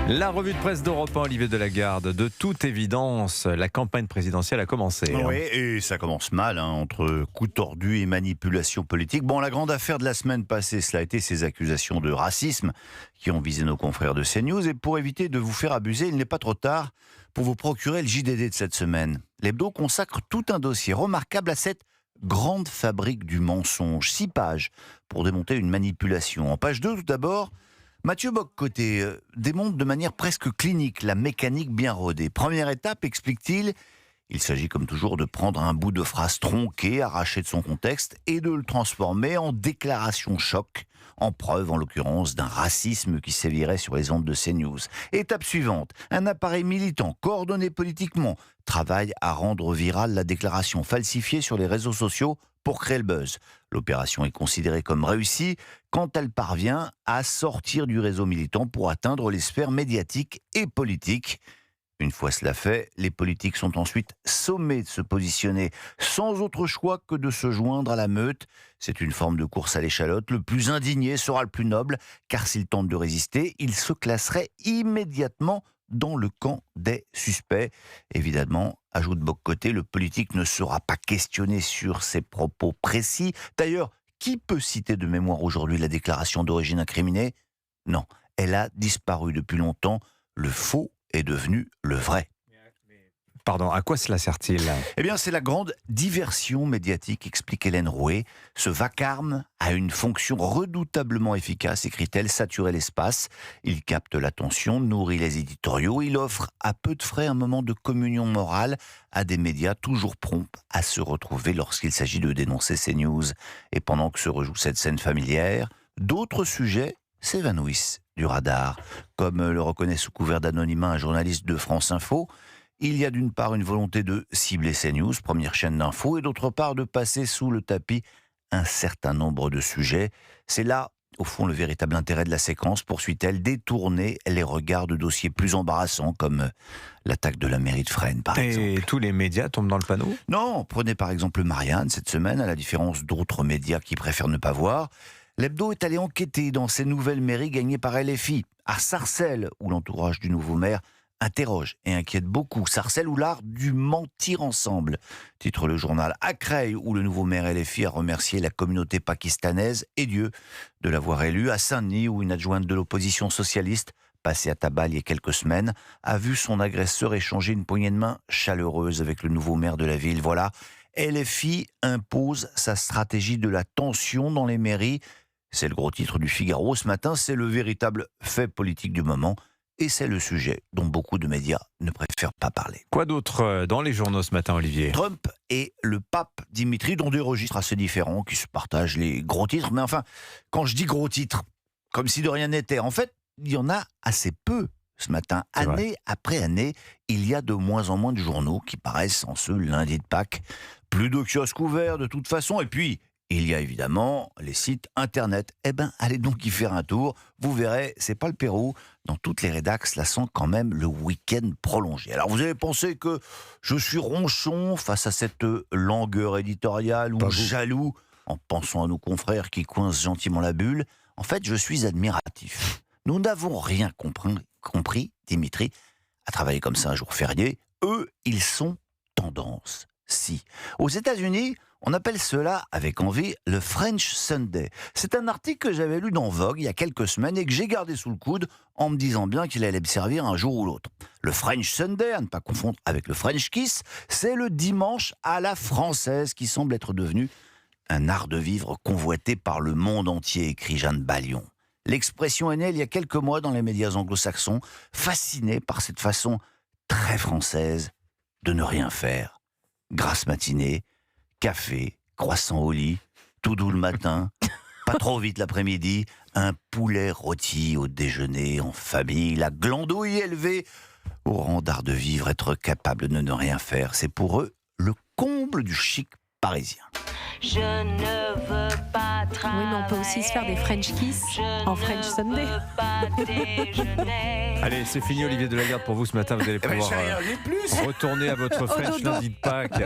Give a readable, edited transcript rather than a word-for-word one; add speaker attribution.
Speaker 1: La revue de presse d'Europe 1, Olivier Delagarde. De toute évidence, la campagne présidentielle a commencé.
Speaker 2: Oui, et ça commence mal, entre coups tordus et manipulation politique. Bon, la grande affaire de la semaine passée, cela a été ces accusations de racisme qui ont visé nos confrères de CNews. Et pour éviter de vous faire abuser, il n'est pas trop tard pour vous procurer le JDD de cette semaine. L'hebdo consacre tout un dossier remarquable à cette grande fabrique du mensonge. 6 pages pour démonter une manipulation. En page 2, tout d'abord, Mathieu Bock-Côté démontre de manière presque clinique la mécanique bien rodée. Première étape, explique-t-il, il s'agit comme toujours de prendre un bout de phrase tronqué, arraché de son contexte, et de le transformer en déclaration choc, en preuve en l'occurrence d'un racisme qui sévirait sur les ondes de CNews. Étape suivante, un appareil militant, coordonné politiquement, travaille à rendre virale la déclaration falsifiée sur les réseaux sociaux pour créer le buzz. L'opération est considérée comme réussie quand elle parvient à sortir du réseau militant pour atteindre les sphères médiatiques et politiques. Une fois cela fait, les politiques sont ensuite sommés de se positionner sans autre choix que de se joindre à la meute. C'est une forme de course à l'échalote. Le plus indigné sera le plus noble, car s'il tente de résister, il se classerait immédiatement dans le camp des suspects. Évidemment, ajoute Bock-Côté, le politique ne sera pas questionné sur ses propos précis. D'ailleurs, qui peut citer de mémoire aujourd'hui la déclaration d'origine incriminée ? Non, elle a disparu depuis longtemps. Le faux est devenu le vrai.
Speaker 1: Pardon, à quoi cela sert-il ?
Speaker 2: Eh bien, c'est la grande diversion médiatique, explique Hélène Rouet. Ce vacarme a une fonction redoutablement efficace, écrit-elle, saturer l'espace. Il capte l'attention, nourrit les éditoriaux. Il offre à peu de frais un moment de communion morale à des médias toujours prompts à se retrouver lorsqu'il s'agit de dénoncer CNews. Et pendant que se rejoue cette scène familière, d'autres sujets s'évanouissent du radar. Comme le reconnaît sous couvert d'anonymat un journaliste de France Info, il y a d'une part une volonté de cibler CNews, première chaîne d'info, et d'autre part de passer sous le tapis un certain nombre de sujets. C'est là, au fond, le véritable intérêt de la séquence, poursuit-elle, détourner les regards de dossiers plus embarrassants, comme l'attaque de la mairie de Fresnes, par exemple.
Speaker 1: Et tous les médias tombent dans le panneau ?
Speaker 2: Non, prenez par exemple Marianne, cette semaine, à la différence d'autres médias qui préfèrent ne pas voir. L'hebdo est allé enquêter dans ces nouvelles mairies gagnées par LFI, à Sarcelles, où l'entourage du nouveau maire interroge et inquiète beaucoup. Sarcelles ou l'art du mentir ensemble, titre le journal. À Creil, où le nouveau maire LFI a remercié la communauté pakistanaise et Dieu de l'avoir élu. À Saint-Denis, où une adjointe de l'opposition socialiste, passée à tabac il y a quelques semaines, a vu son agresseur échanger une poignée de main chaleureuse avec le nouveau maire de la ville. Voilà, LFI impose sa stratégie de la tension dans les mairies. C'est le gros titre du Figaro ce matin, c'est le véritable fait politique du moment. Et c'est le sujet dont beaucoup de médias ne préfèrent pas parler.
Speaker 1: Quoi d'autre dans les journaux ce matin, Olivier ?
Speaker 2: Trump et le pape Dimitri, dans des registres assez différents, qui se partagent les gros titres. Mais enfin, quand je dis gros titres, comme si de rien n'était, en fait, il y en a assez peu ce matin. Année après année, il y a de moins en moins de journaux qui paraissent en ce lundi de Pâques. Plus de kiosques ouverts de toute façon, et puis il y a évidemment les sites internet. Eh ben, allez donc y faire un tour. Vous verrez, c'est pas le Pérou. Dans toutes les rédacs, cela sent quand même le week-end prolongé. Alors vous avez pensé que je suis ronchon face à cette langueur éditoriale ou jaloux en pensant à nos confrères qui coincent gentiment la bulle. En fait, je suis admiratif. Nous n'avons rien compris, Dimitri a travaillé comme ça un jour férié. Eux, ils sont tendance. Si. Aux États-Unis, on appelle cela, avec envie, le French Sunday. C'est un article que j'avais lu dans Vogue il y a quelques semaines et que j'ai gardé sous le coude en me disant bien qu'il allait me servir un jour ou l'autre. Le French Sunday, à ne pas confondre avec le French Kiss, c'est le dimanche à la française qui semble être devenu un art de vivre convoité par le monde entier, écrit Jeanne Ballion. L'expression est née il y a quelques mois dans les médias anglo-saxons, fascinés par cette façon très française de ne rien faire. Grasse matinée, café, croissant au lit, tout doux le matin, pas trop vite l'après-midi, un poulet rôti au déjeuner en famille, la glandouille élevée au rang d'art de vivre, être capable de ne rien faire, c'est pour eux le comble du chic parisien.
Speaker 3: Je ne veux pas travailler.
Speaker 4: Oui, mais on peut aussi se faire des French Kiss en French Sunday.
Speaker 1: Allez, c'est fini, Olivier Delagarde, pour vous ce matin. Vous allez pouvoir retourner à votre French lundi de Pâques.